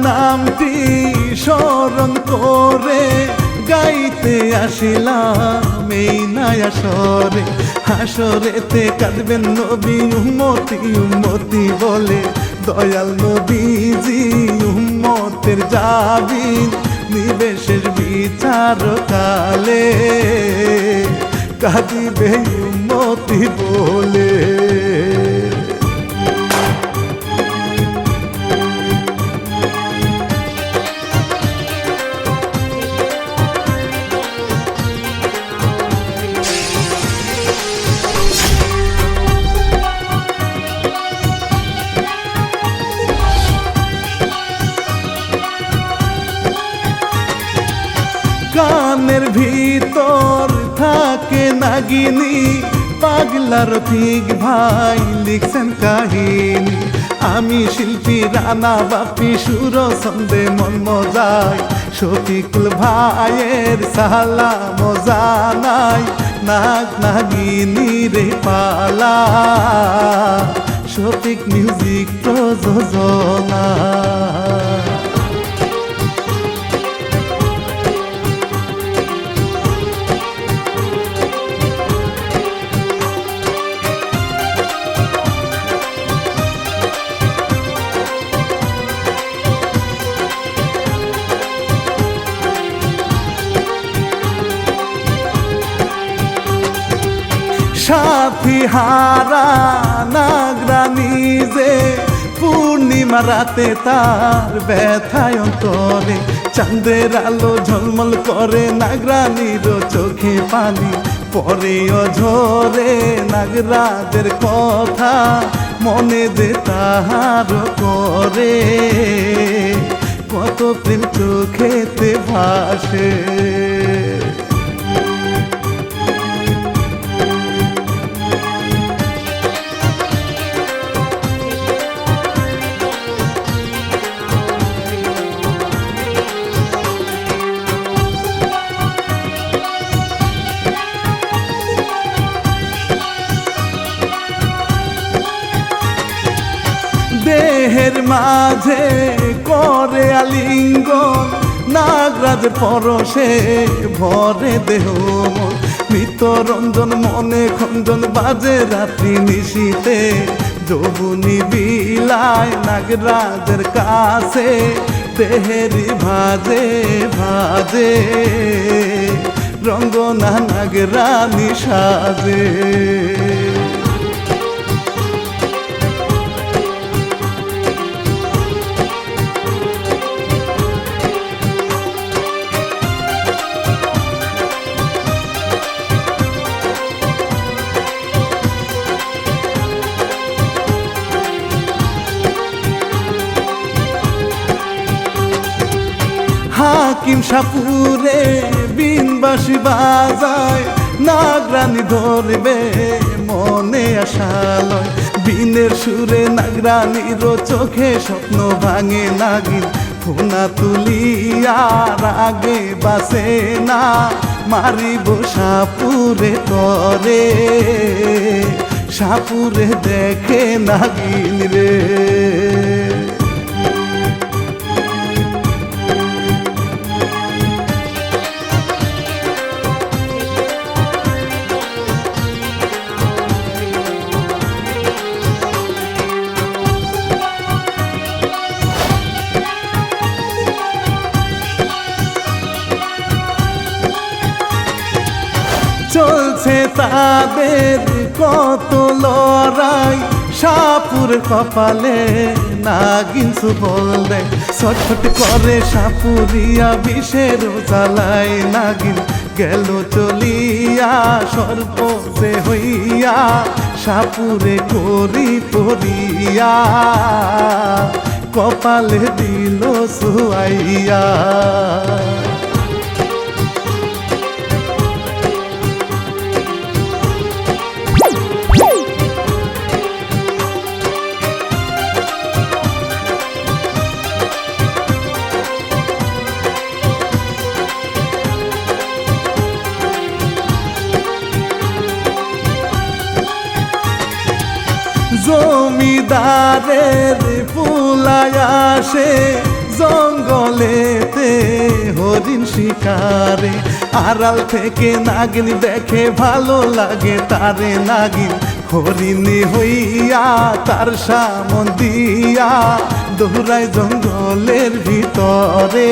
নামটি স্মরণ করে গাইতে আসিলাম এই নয়া স্বরে। হাসরেতে কাঁদবেন নবী উম্মতি উম্মতি বলে, দয়াল নবীজি উম্মতের জাবিন নিবে শেষ বিচার কালে, কাঁদিবে উম্মতি বলে। কানের ভিতর থাকে নাগিনী, পাগলার ঠিক ভাই লিখছেন কাহিনী। আমি শিল্পী রানা বাপি সুর ছন্দে মন মজাই, শফিকুল ভাইয়ের সালাম জানাই। নাগ নাগিনী রে পালা, শফিক মিউজিক প্রযোজনা। সাথী হারা নাগরানি যে পূর্ণিমা রাতে তার ব্যথায় অন্তরে, চাঁদের আলো ঝলমল করে নাগরানির চোখে পানি পরে অঝরে। নাগরাজের কথা মনে যে তাহার করে, কত প্রেম চোখেতে ভাসে। দেহের মাঝে করে আলিঙ্গন, নাগরাজ পরশে ভরে দেহ মন। মৃতরঞ্জন মনে খঞ্জন বাজে রাত্রি নিশীতে, যৌবনী বিলায় নাগরাজের কাছে। দেহেরি ভাজে ভাজে রঙ্গনা নাগরানি সাজে। হাকিম সাপুরে বিনবাসী বাজায়, নাগরানি ধরবে মনে আশালয়। বিনের সুরে নাগরানির চোখে স্বপ্ন ভাঙে নাগিন, ফোনা তুলিয়া রাগে বাসে না। মারিব সাপুরে করে, সাপুরে দেখে নাগিন রে। চলছে তাদের কত লড়াই, সাপুর কপালে নাগিন সুবল দেয়। ছটফট করে সাপুরিয়া বিষের জ্বালায় নাগিন, গেল চলিয়া সর্ব যে হইয়া। সাপুরে করি পড়িয়া, কপালে দিল সুয়াইয়া। জমিদারের ফুলায় আসে, জঙ্গলেতে হরিণ শিকারে, আড়াল থেকে নাগিন দেখে ভালো লাগে তারে। নাগিন হরিণী হইয়া তার সামন দিয়া দৌড়ায় জঙ্গলের ভিতরে,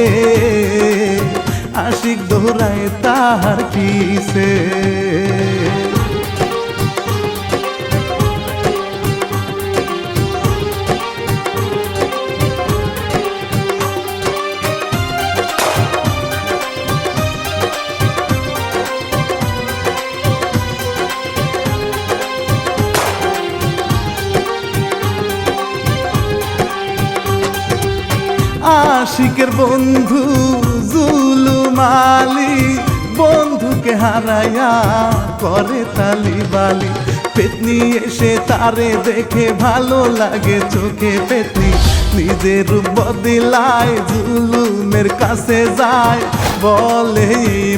আশিক দৌড়ায় তাহার পিছে। আশিকের বন্ধু জুলুম আলী বন্ধুকে হারাইয়া করে তালি বালি। পেতনি এসে তারে দেখে ভালো লাগে চোখে পেতনি, নিজের রূপ বদলায় জুলুমের কাছে যায়, বলে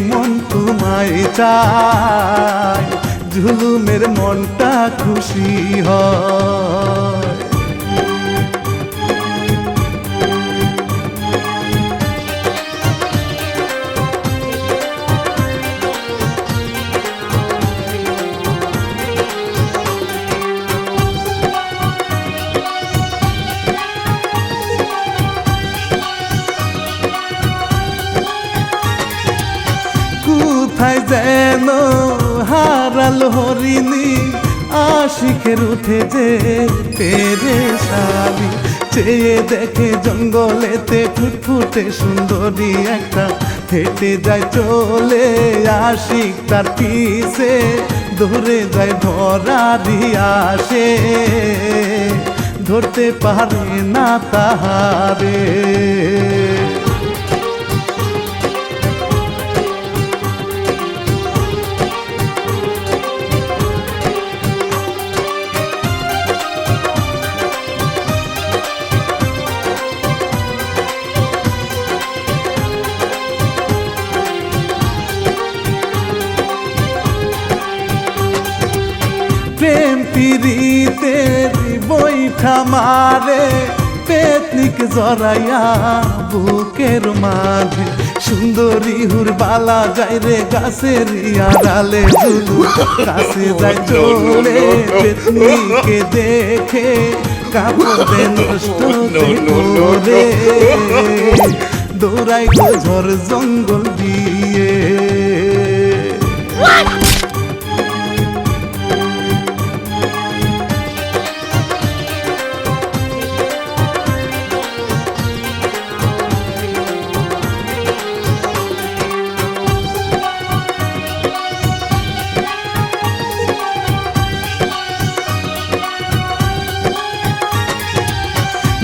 মন তোমায় চায়। জুলুমের মনটা খুশি হয়। কোথায় যেন হারাল হরিণী, আশিকের উঠে যে পেরেশানি। চেয়ে দেখে জঙ্গলেতে ফুটফুটে সুন্দরী একটা, হেঁটে যায় চলে আশিক তার পিছে, দৌড়ে যায় ধরারি আসে, ধরতে পারে না তাহারে। প্রেম পিরিতের বৈঠা মারে, পেতনিক জড়াইয়া বুকের মাঝে। সুন্দরী হুরবালা যায় রে গাছের আড়ালে, জুলু কাছে যায় চলে পেতনিকে দেখে, কাপড়ে নষ্ট করে দৌড়াই ঝড় জঙ্গল দিয়ে।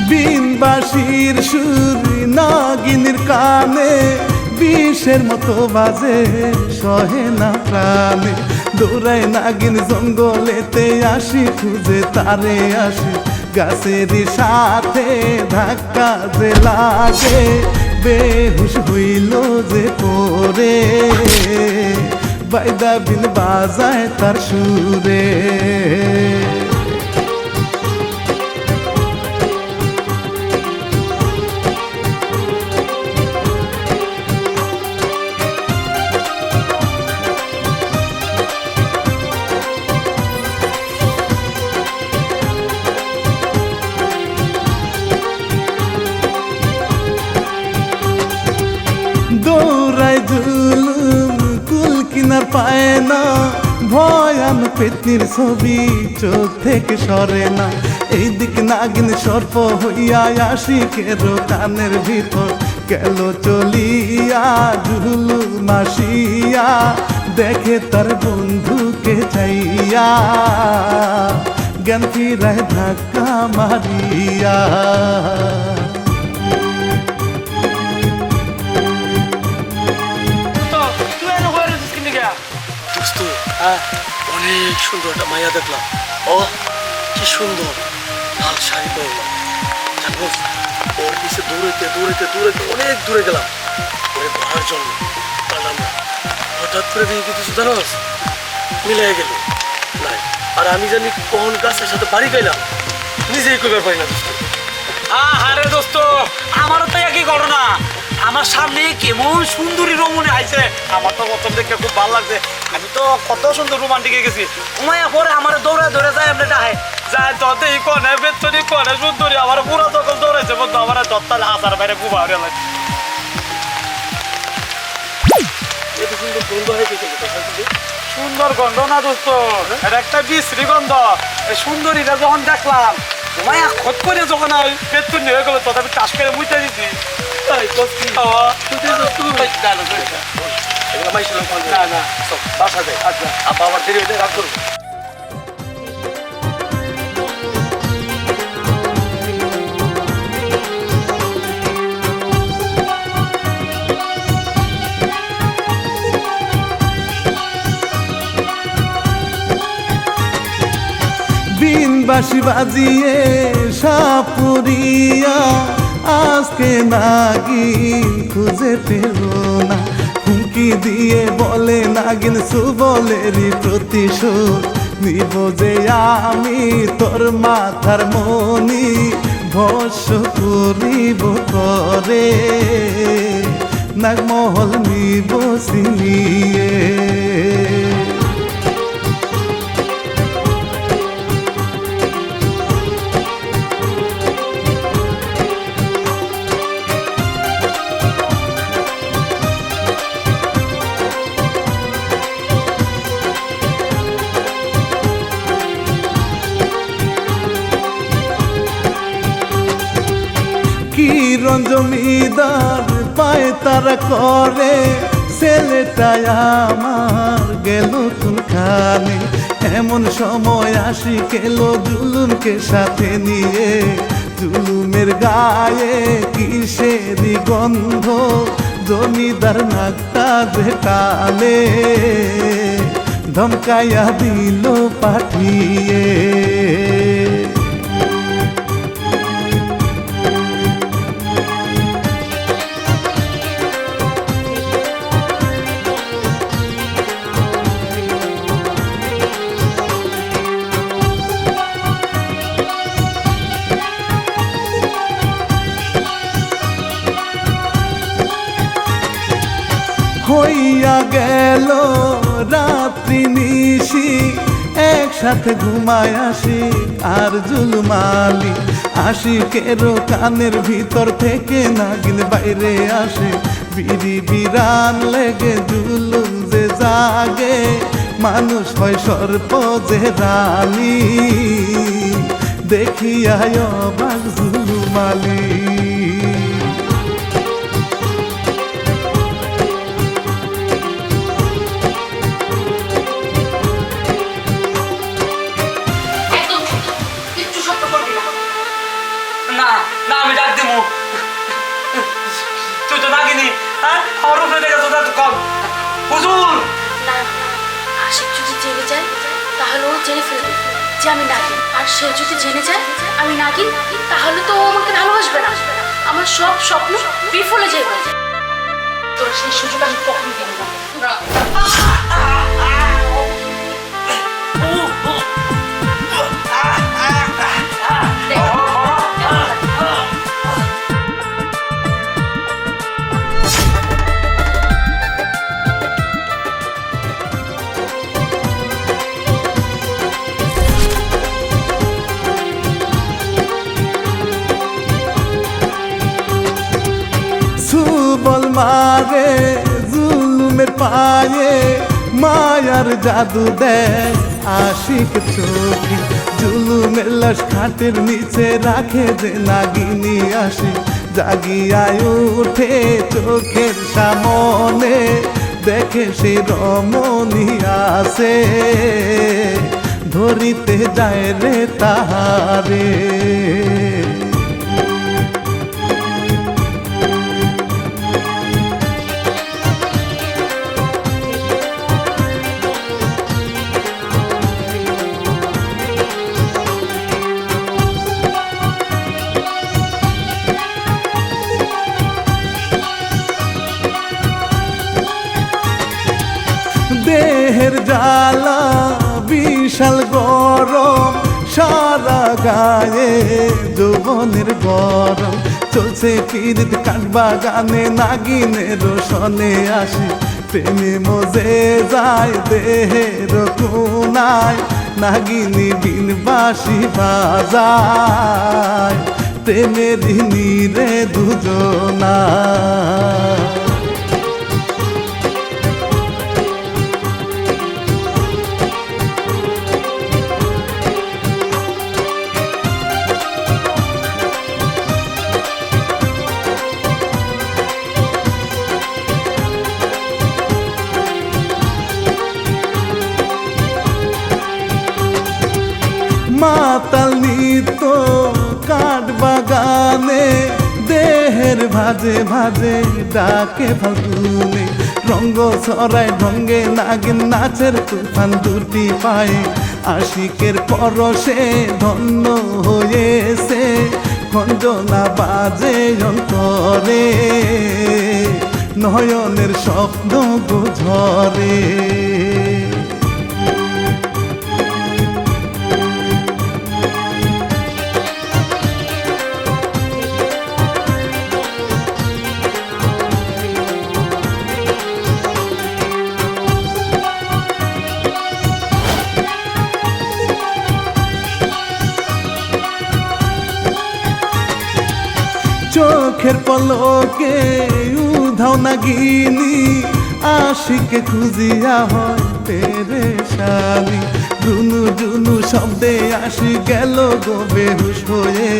বিনবাসীর সুর নাগিনীর কানে, বিষের মতো বাজে সহে না প্রাণে। দৌড়ায় নাগিন জঙ্গলেতে আসি খুঁজে তারে, আসি গাছের সাথে ধাক্কা যে লাগে, বেহুশ হইল যে পরে, বাইদা বিন বাজায় তার সুরে। দৌড়ায় জুলুম কুল কিনার পায় না, ভয়ান পেতনির ছবি চোখ থেকে সরে না। এই দিক নাগিন সর্প হইয়া আশিকের কানের ভিতর গেল চলিয়া, জুলুম আসিয়া দেখে তার বন্ধুকে চাইয়া, জ্ঞান ফিরায় ধাক্কা মারিয়া। অনেক সুন্দর একটা মাইয়া দেখলাম। ও কি সুন্দর, লাল শাড়ি পরলাম। জানো ওর পিছে দৌড়াইতে দৌড়াইতে দৌড়াইতে অনেক দূরে গেলাম ওরে ধরার জন্য, পারলাম না। হঠাৎ করে দিয়ে কিছু জানো মিলে গেল নাই, আর আমি জানি কোন গাছের সাথে বাড়ি গাইলাম নিজেই কইবার পারি না। আরে দোস্ত, আমারও তো একই ঘটনা। আমার সামনে কেমন সুন্দরী রমণী আইছে, আমার তো প্রথম দেখে খুব ভালো লাগছে। আমি তো কত সুন্দর রোমান্টিকে গেছি, উমায়া পরে আমার দৌড়ে ধরে যায়, এমনি ডাহে যায় ততে কনে বেতনি কনে সুন্দরী আমার পুরো তখন দৌড়াইছে বন্ধু, আমার দত্তালে আসার বাইরে খুব ভালো লাগে। এত সুন্দর গন্ধ হয়েছে সুন্দর গন্ধ না দোস্ত, এটা একটা বিশ্রী গন্ধ। এই সুন্দরীটা যখন দেখলাম, উমায়া খোঁজ করে যখন আমি বেতনি হয়ে গেল, তথাপি চাষ করে মুইতে দিছি। তাই তো কি খাওয়া এগুলো মাইছিলাম না না বাসা যায়। আচ্ছা আপা আমার দেরি হইলে রাগ করবো। বিনবাসী বাজিয়ে সাপুরিয়া আজকে নাগিন খুঁজে পেল না, হুমকি দিয়ে বলে নাগিন সুবলেরই প্রতিশোধ নিব যে আমি তোর মাথার মনি ভস্য করিব করে, নাগমহল নিব সিলিয়ে। কিরণ জমিদার পায় তারা করে, ছেলেটা আমার গেল কুলখানে। এমন সময় আসি গেল জুলুমকে সাথে নিয়ে, জুলুমের গায়ে কিসেরই গন্ধ, জমিদার নাকটা যে টালে ধমকাইয়া দিল পাঠিয়ে। হইয়া গেল রাত্রি নিশি, একসাথে ঘুমায় আসি আর জুলুমালি। আশিকেরও কানের ভিতর থেকে নাগিন বাইরে আসে, বিড়ি বিরান লেগে জুলুম যে জাগে, মানুষ হয় সর্প যে রানী, দেখিয়া অবাক জুলুমালি। না না আমি ডাক দিব, তুই তো নাগিনি। হ্যাঁ আমার উপরে দেখে তো কম হুজুর। না আশিক যদি জেনে যায় তাহলে ও জেনে ফেলবে যে আমি নাগিন, আর সে যদি জেনে যায় আমি নাগিন তাহলে তো ও আমাকে ভালোবাসবে না, আমার সব স্বপ্ন বিফলে যাবে। তোর সেই সুযোগ আমি কখন দিব না। সুবল মারে জুলুমের পায়ে, মায়ার জাদু দেয় আশিক চোখে, জুলুমের লাশ খাটের নিচে রাখে যে নাগিনী আসে, জাগিয়ায় উঠে চোখের সামনে, দেখে সে রমণী আসে, ধরিতে যায় রে তাহারে। দেহের জ্বালা বিশাল গরম, সারা গায়ে যৌবনের গরম চলছে পীড়িত কাঠবাগানে নাগিনের সনে আসে প্রেমে মজে যায় দেহের কোনায় নাগিনী বিন বাঁশি বাজায় প্রেমের নীরে দুজনা মাতাল নিত কাঠ বাগানে দেহের ভাজে ভাজে ডাকে ফাগুনে রঙ্গ ছড়ায় ঢঙ্গে নাগিন নাচের তুফান দুটি পায়ে আশিকের পরশে ধন্য হয়েছে খঞ্জনা বাজে অন্তরে নয়নের স্বপ্ন ঝরে চোখের পলকে উধাও নাগিনী আশিকে খুঁজিয়া হয় পেরেশানি জুনু জুনু শব্দে আসি গেল গো বেহুশ হয়ে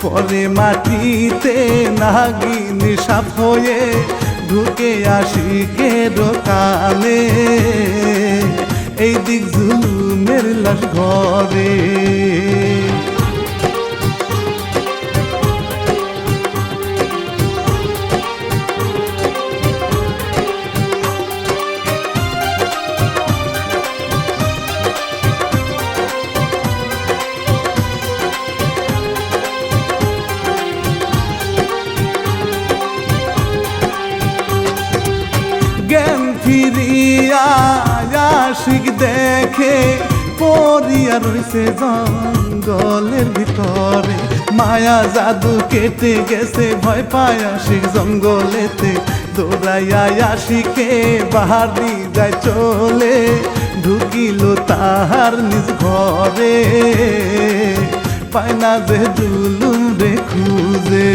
পরে মাটিতে নাগিনী সাপ হয়ে ঢুকে আশিকের কানে এই দিক জুলুমের লাশ ঘরে জ্ঞান ফিরিয়া আশিক দেখে পড়িয়া রয়েছে জঙ্গলের ভিতরে মায়া জাদু কেটে গেছে ভয় পায় আশিক জঙ্গলেতে দৌড়াইয়া আশিকে বাহারি যায় চলে ঢুকিল তাহার নিজ ঘরে পায় না যে জুলুম রে খুঁজে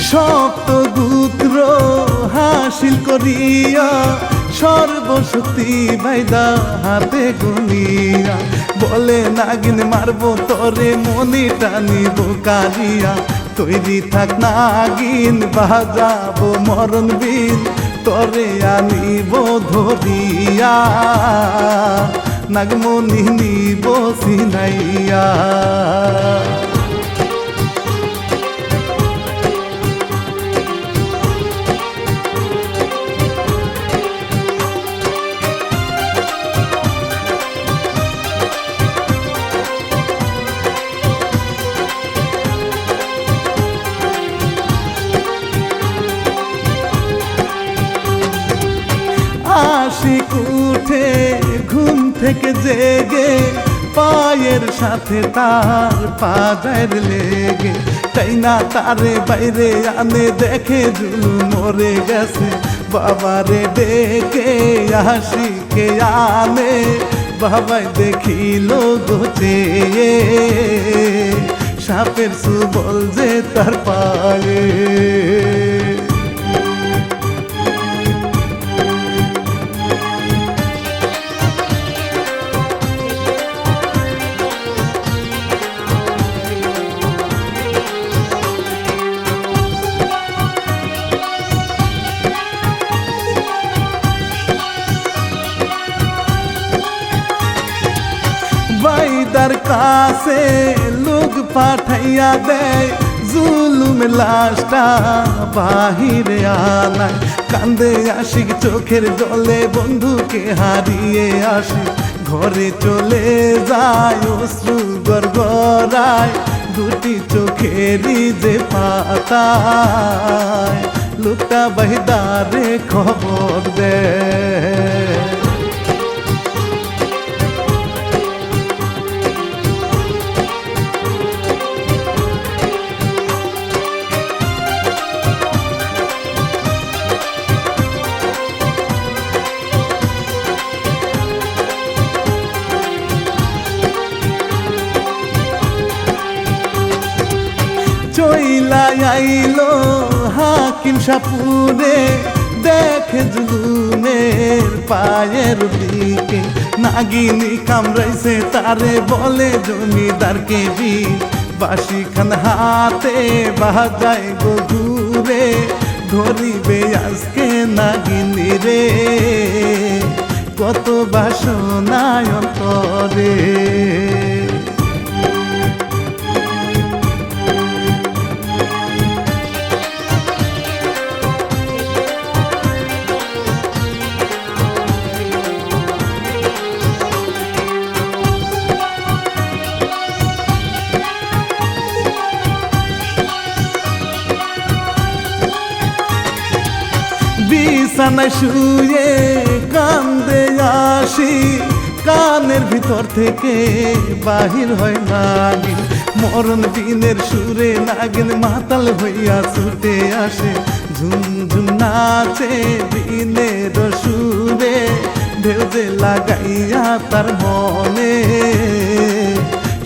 সপ্তগুত্র হাসিল করিয়া সর্বশক্তি বাইদা হাতে গুনিয়া বলে নাগিন মারবো তরে মনে টানিব কালিয়া তৈরি থাক নাগিন বাজাবো মরণ বিন তরে আনিব ধরিয়া নাগমণি নিব সিনাইয়া আশিক উঠে ঘুম থেকে জেগে পায়ের সাথে তার পায়ের লেগে তাই না তারে বাইরে আনে দেখে জুলু মরে গেছে বাবারে ডেকে আশিকে আনে বাবাই দেখিল গোচে সাপের সুবল যে তার পায়ে বাইদার কাছে লোক পাঠাইয়া দেয় জুলুম লাশটা বাহিরে আনায়, কান্দে আশিক চোখের জলে বন্ধুকে হারিয়ে আসে, ঘরে চলে যায় অশ্রু গড়গড়ায়, দুটি চোখেরই যে পাতায় লোকটা বাহিদারে খবর দেয়। চইলা আইলো হাকিম সাপুরে, দেখে জুলুমের পায়ের দিকে, নাগিনী কামড়াইছে তারে বলে জমিদারকে বি, বাসি খান হাতে বাজায় গো ঘুরে, ধরিবে আজকে নাগিনী রে কত বাসনায় অন্তরে। বিছানায় শুয়ে কান্দে আসি, কানের ভিতর থেকে বাহির হয় নাগিন, মরণ দিনের সুরে নাগিন মাতাল হইয়া ছুটে আসে, ঝুমঝুম নাচে দিনের সুরে, ঢেউ যে লাগাইয়া তার মনে,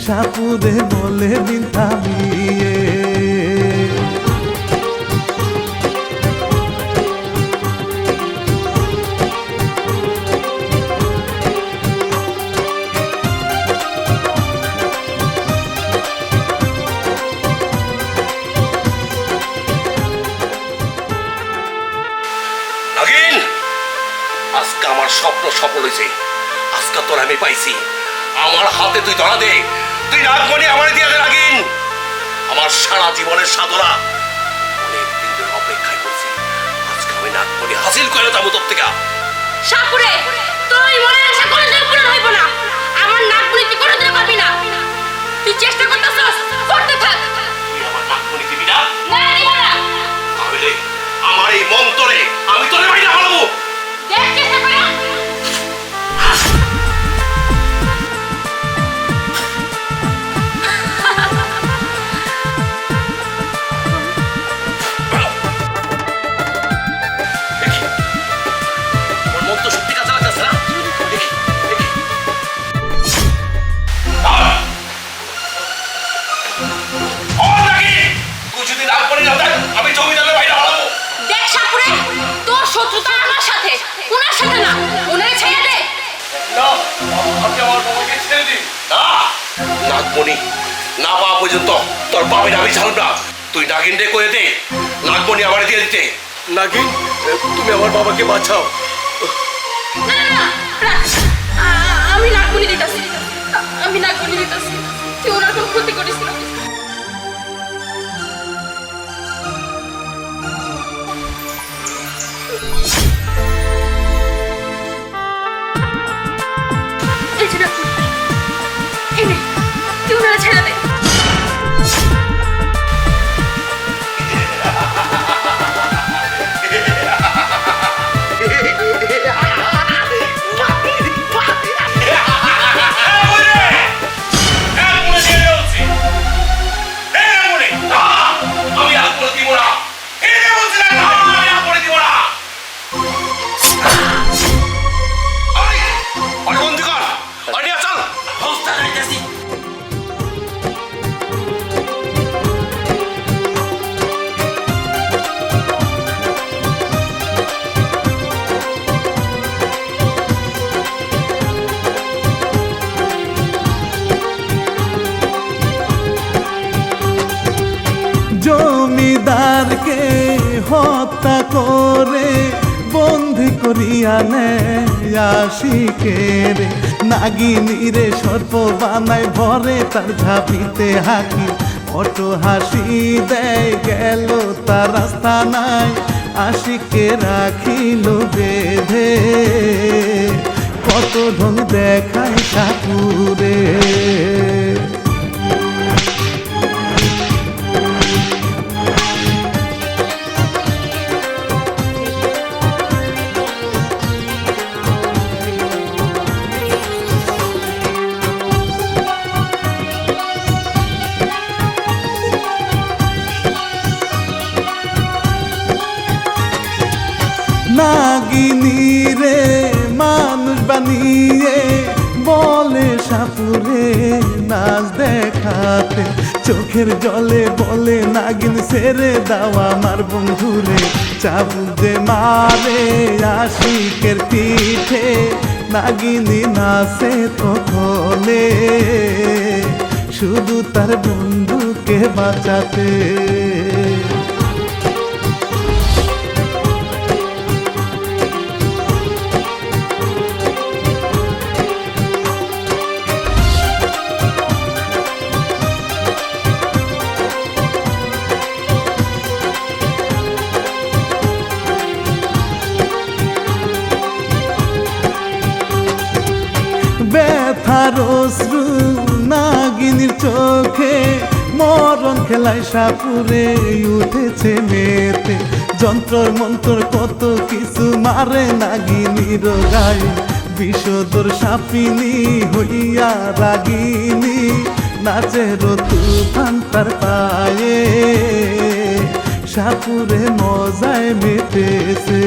সাপুরে বলে দিন থামিয়ে। আজকে আমার স্বপ্ন সফল হয়েছে, আজকে তোর আমি পাইছি, আমার হাতে তুই ধরা দে, তুই নাগমণি আমার দিয়ে দে নাগিন। আমার সারা জীবনের সাধনা অনেকদিন ধরে অপেক্ষায় করছি, আজকে আমি নাগমণি হাসিল করে যাবো তোর থেকে। সাপুরে তোর এই মনের আশা কোনোদিন পূরণ হইব না, আমার নাগমণি তুই কোনোদিন পাবি না, তুই চেষ্টা করতেছস করতে থাক। তুই আমার নাগমণি দিবি না? না দিব না। তাহলে আমার এই মন্তরে আমি তোরে বাইরে হারাবো। দেখ চেষ্টা করে। নাগমণি না পাওয়া পর্যন্ত তোর বাপের আমি ছাড়ব না, তুই নাগিন রে করে দে, নাগমণি আমার দিয়ে দিতে। নাগিন তুমি আমার বাবাকে বাঁচাও। না না না রাখ, আমি নাগমণি দিতাছি, আমি নাগমণি দিতাছি, তুই ওনার কোনো ক্ষতি করিস না। এই যে নাগমণি, এই নে, তুই ওনারা ছেড়ে দে। জমিদারকে হত্যা করে বন্দি করিয়া নেয় আশিকের, নাগিনীরে সর্প বানায় ভরে তার ঝাঁপিতে হাকি, অটো হাসি দেয় গেল তার রাস্তা নাই, আশিকে রাখিল বেঁধে, কত ঢং দেখায় সাপুরে। নাগিনী রে মানুষ বানিয়ে বলে সাপুরে নাচ দেখাতে, চোখের জলে বলে নাগিন ছেড়ে দাও আমার বন্ধুরে, চাবুক যে মারে আশিকের পিঠে, নাগিনী নাচে তখনে শুধু তার বন্ধুকে বাঁচাতে। ব্যথার অশ্রু নাগিনীর চোখে, মরণ খেলায় সাপুরে উঠেছে মেতে, যন্ত্র মন্ত্র কত কিছু মারে নাগিনীর গায়ে, বিষদর সাপিনী হইয়া রাগিনী নাচের তুফান তার পায়ে, সাপুরে মজায় মেতেছে।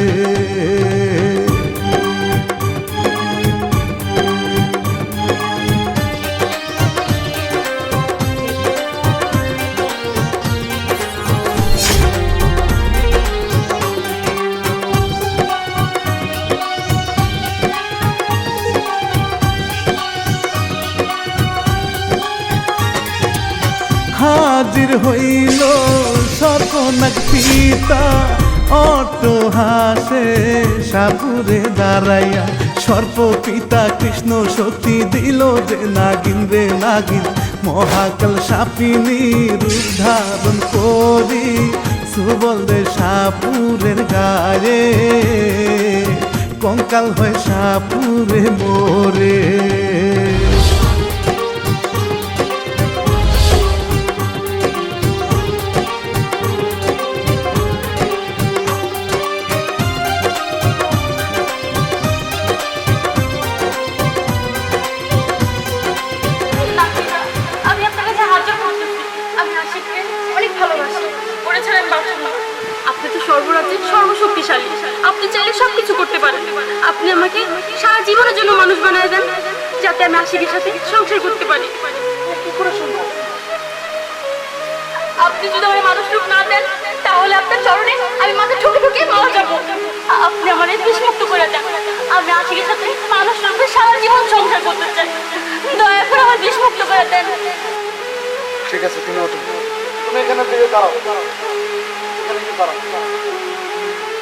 হাজির হইল সর্বনাগ পিতা, অটো হাসে সাপুরে দাঁড়াইয়া, সর্প পিতা কৃষ্ণ শক্তি দিল যে নাগিন রে নাগিন, মহাকাল সাপিনী রূপ ধারণ করি, সুবল দে সাপুরের গায়ে, কঙ্কাল হয়ে সাপুরে মোরে। আপনি তো সর্বরাজ্যের সর্বশক্তিশালী, আপনি চাইলে সবকিছু করতে পারেন। আপনি আমাকে সারা জীবনের জন্য মানুষ বানায় দেন, যাতে আমি আশিকের সাথে সংসার করতে পারি। আপনি যদি আমার মানুষ রূপ না দেন, তাহলে আপনার চরণে আমি মাথা ঠুকে ঠুকে মারা যাবো। আপনি আমার বিষমুক্ত করে দেন, আমি আশিকের সাথে মানুষ রূপে সারা জীবন সংসার করতে চাই। দয়া করে আমার বিষমুক্ত করে দেন। ঠিক আছে, তুমি ওঠো, তুমি এখানে থেকে দাঁড়াও,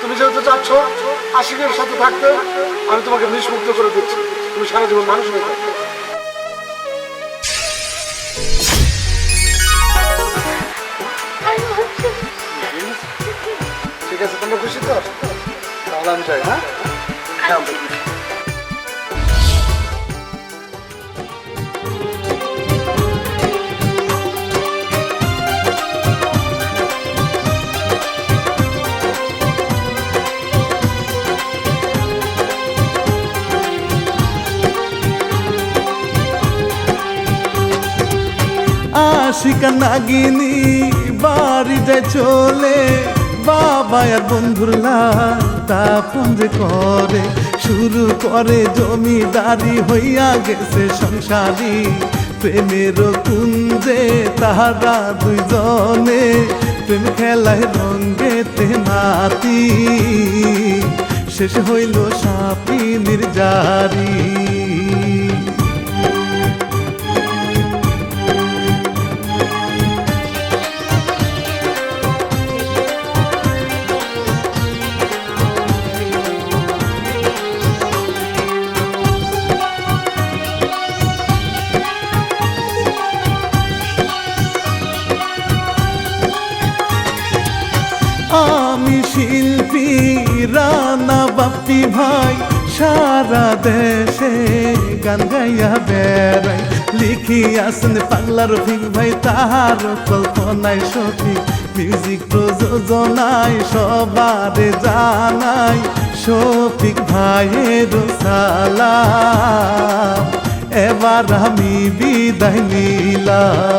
তুমি যেহেতু চাচ্ছ আশিকের সাথে থাকতে, আমি তোমাকে বিষমুক্ত করে দিচ্ছি, তুমি সারা জীবন মানুষ হয়ে থাকবে। ঠিক আছে, তোমরা খুশি তো? তাহলে আমি যাই। হ্যাঁ, আশিকা নাগিনী বাড়ি যায় চলে, বাবা আর বন্ধুর তাপন যে করে, শুরু করে জমিদারি হইয়া গেছে সংসারী, প্রেমের কুঞ্জে তাহারা দুইজনে, প্রেম খেলায় রঙ্গেতে মাতি, শেষ হইল সাপিনীর জারি। না বাপ্পি ভাই সারা দেশে গান গাইয়া বেড়াই লিখিয়াছেন পাগলা রফিক ভাই তাহার কল্পনায় সঠিক মিউজিক প্রযোজনায় সবারে জানাই শফিক ভাইয়ের সালাম এবার আমি বিদায় নিলাম